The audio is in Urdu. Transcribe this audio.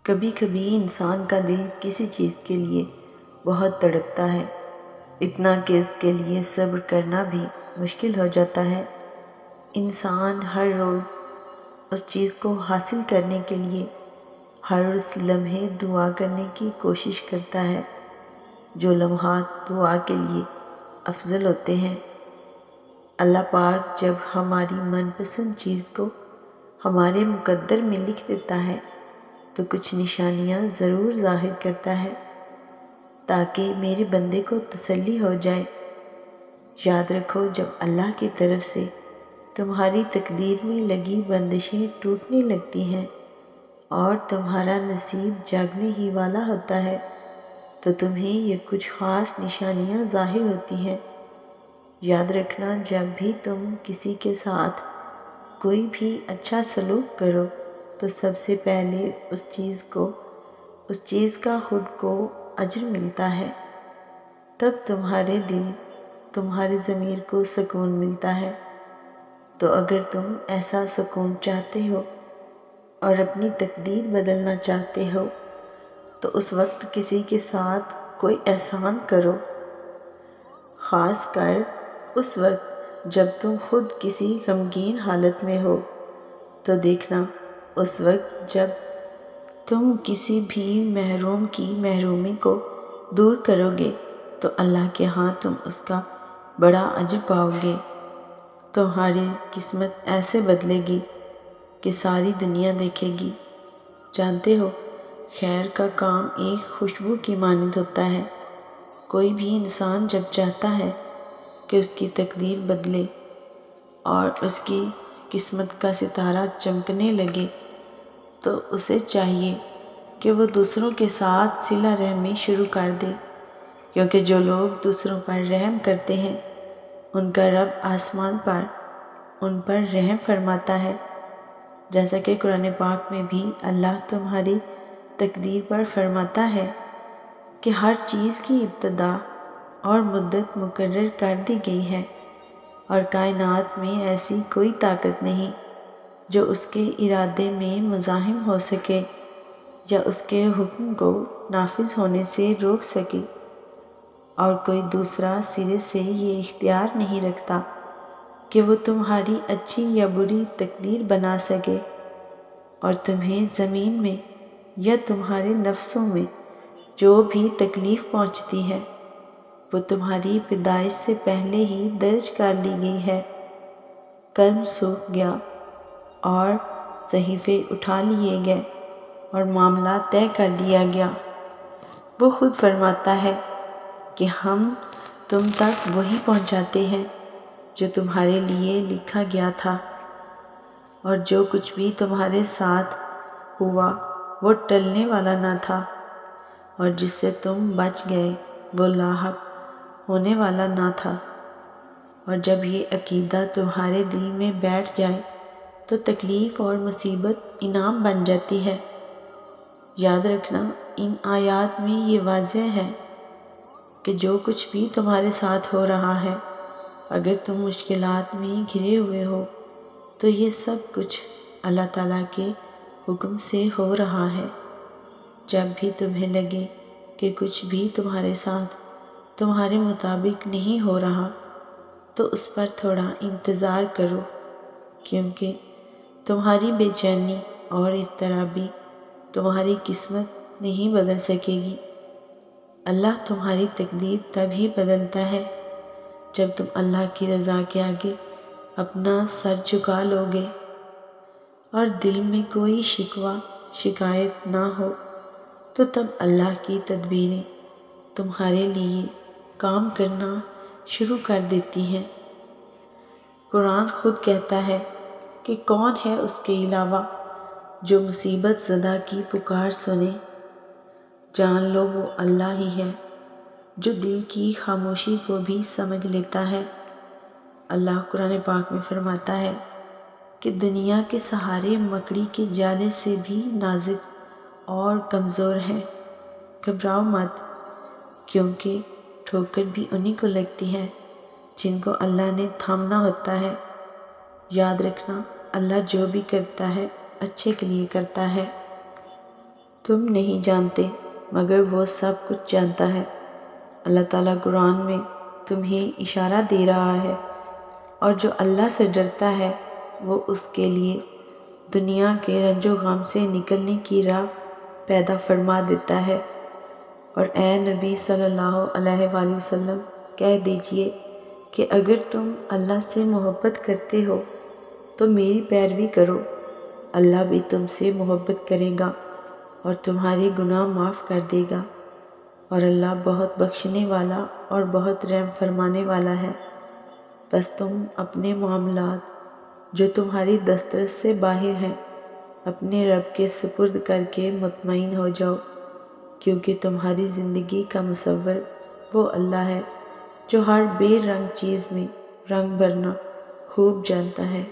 کبھی کبھی انسان کا دل کسی چیز کے لیے بہت تڑپتا ہے، اتنا کہ اس کے لیے صبر کرنا بھی مشکل ہو جاتا ہے۔ انسان ہر روز اس چیز کو حاصل کرنے کے لیے ہر اس لمحے دعا کرنے کی کوشش کرتا ہے جو لمحات دعا کے لیے افضل ہوتے ہیں۔ اللہ پاک جب ہماری من پسند چیز کو ہمارے مقدر میں لکھ دیتا ہے تو کچھ نشانیاں ضرور ظاہر کرتا ہے تاکہ میرے بندے کو تسلی ہو جائے۔ یاد رکھو، جب اللہ کی طرف سے تمہاری تقدیر میں لگی بندشیں ٹوٹنے لگتی ہیں اور تمہارا نصیب جاگنے ہی والا ہوتا ہے تو تمہیں یہ کچھ خاص نشانیاں ظاہر ہوتی ہیں۔ یاد رکھنا، جب بھی تم کسی کے ساتھ کوئی بھی اچھا سلوک کرو تو سب سے پہلے اس چیز کا خود کو اجر ملتا ہے، تب تمہارے دل، تمہارے ضمیر کو سکون ملتا ہے۔ تو اگر تم ایسا سکون چاہتے ہو اور اپنی تقدیر بدلنا چاہتے ہو تو اس وقت کسی کے ساتھ کوئی احسان کرو، خاص کر اس وقت جب تم خود کسی غمگین حالت میں ہو۔ تو دیکھنا، اس وقت جب تم کسی بھی محروم کی محرومی کو دور کرو گے تو اللہ کے ہاں تم اس کا بڑا اجر پاؤ گے۔ تمہاری قسمت ایسے بدلے گی کہ ساری دنیا دیکھے گی۔ جانتے ہو، خیر کا کام ایک خوشبو کی مانند ہوتا ہے۔ کوئی بھی انسان جب چاہتا ہے کہ اس کی تقدیر بدلے اور اس کی قسمت کا ستارہ چمکنے لگے تو اسے چاہیے کہ وہ دوسروں کے ساتھ صلہ رحمی شروع کر دے، کیونکہ جو لوگ دوسروں پر رحم کرتے ہیں ان کا رب آسمان پر ان پر رحم فرماتا ہے۔ جیسا کہ قرآن پاک میں بھی اللہ تمہاری تقدیر پر فرماتا ہے کہ ہر چیز کی ابتدا اور مدت مقرر کر دی گئی ہے اور کائنات میں ایسی کوئی طاقت نہیں جو اس کے ارادے میں مزاحم ہو سکے یا اس کے حکم کو نافذ ہونے سے روک سکے، اور کوئی دوسرا سرے سے یہ اختیار نہیں رکھتا کہ وہ تمہاری اچھی یا بری تقدیر بنا سکے۔ اور تمہیں زمین میں یا تمہارے نفسوں میں جو بھی تکلیف پہنچتی ہے وہ تمہاری پیدائش سے پہلے ہی درج کر لی گئی ہے۔ قلم سوکھ گیا اور صحیفے اٹھا لیے گئے اور معاملہ طے کر دیا گیا۔ وہ خود فرماتا ہے کہ ہم تم تک وہی پہنچاتے ہیں جو تمہارے لیے لکھا گیا تھا، اور جو کچھ بھی تمہارے ساتھ ہوا وہ ٹلنے والا نہ تھا، اور جس سے تم بچ گئے وہ لاحق ہونے والا نہ تھا۔ اور جب یہ عقیدہ تمہارے دل میں بیٹھ جائے تو تکلیف اور مصیبت انعام بن جاتی ہے۔ یاد رکھنا، ان آیات میں یہ واضح ہے کہ جو کچھ بھی تمہارے ساتھ ہو رہا ہے، اگر تم مشکلات میں گھرے ہوئے ہو تو یہ سب کچھ اللہ تعالیٰ کے حکم سے ہو رہا ہے۔ جب بھی تمہیں لگے کہ کچھ بھی تمہارے ساتھ تمہارے مطابق نہیں ہو رہا تو اس پر تھوڑا انتظار کرو، کیونکہ تمہاری بے چینی اور اضطرابی تمہاری قسمت نہیں بدل سکے گی۔ اللہ تمہاری تقدیر تب ہی بدلتا ہے جب تم اللہ کی رضا کے آگے اپنا سر جھکا لو گے اور دل میں کوئی شکوہ شکایت نہ ہو، تو تب اللہ کی تدبیریں تمہارے لیے کام کرنا شروع کر دیتی ہیں۔ قرآن خود کہتا ہے کہ کون ہے اس کے علاوہ جو مصیبت زدہ کی پکار سنے۔ جان لو وہ اللہ ہی ہے جو دل کی خاموشی کو بھی سمجھ لیتا ہے۔ اللہ قرآن پاک میں فرماتا ہے کہ دنیا کے سہارے مکڑی کے جالے سے بھی نازک اور کمزور ہیں۔ گھبراؤ مت، کیونکہ ٹھوکر بھی انہی کو لگتی ہے جن کو اللہ نے تھامنا ہوتا ہے۔ یاد رکھنا، اللہ جو بھی کرتا ہے اچھے کے لیے کرتا ہے۔ تم نہیں جانتے مگر وہ سب کچھ جانتا ہے۔ اللہ تعالیٰ قرآن میں تمہیں اشارہ دے رہا ہے، اور جو اللہ سے ڈرتا ہے وہ اس کے لیے دنیا کے رنج و غم سے نکلنے کی راہ پیدا فرما دیتا ہے۔ اور اے نبی صلی اللہ علیہ وآلہ وسلم کہہ دیجئے کہ اگر تم اللہ سے محبت کرتے ہو تو میری پیروی کرو، اللہ بھی تم سے محبت کرے گا اور تمہارے گناہ معاف کر دے گا، اور اللہ بہت بخشنے والا اور بہت رحم فرمانے والا ہے۔ بس تم اپنے معاملات جو تمہاری دسترس سے باہر ہیں اپنے رب کے سپرد کر کے مطمئن ہو جاؤ، کیونکہ تمہاری زندگی کا مصور وہ اللہ ہے جو ہر بے رنگ چیز میں رنگ بھرنا خوب جانتا ہے۔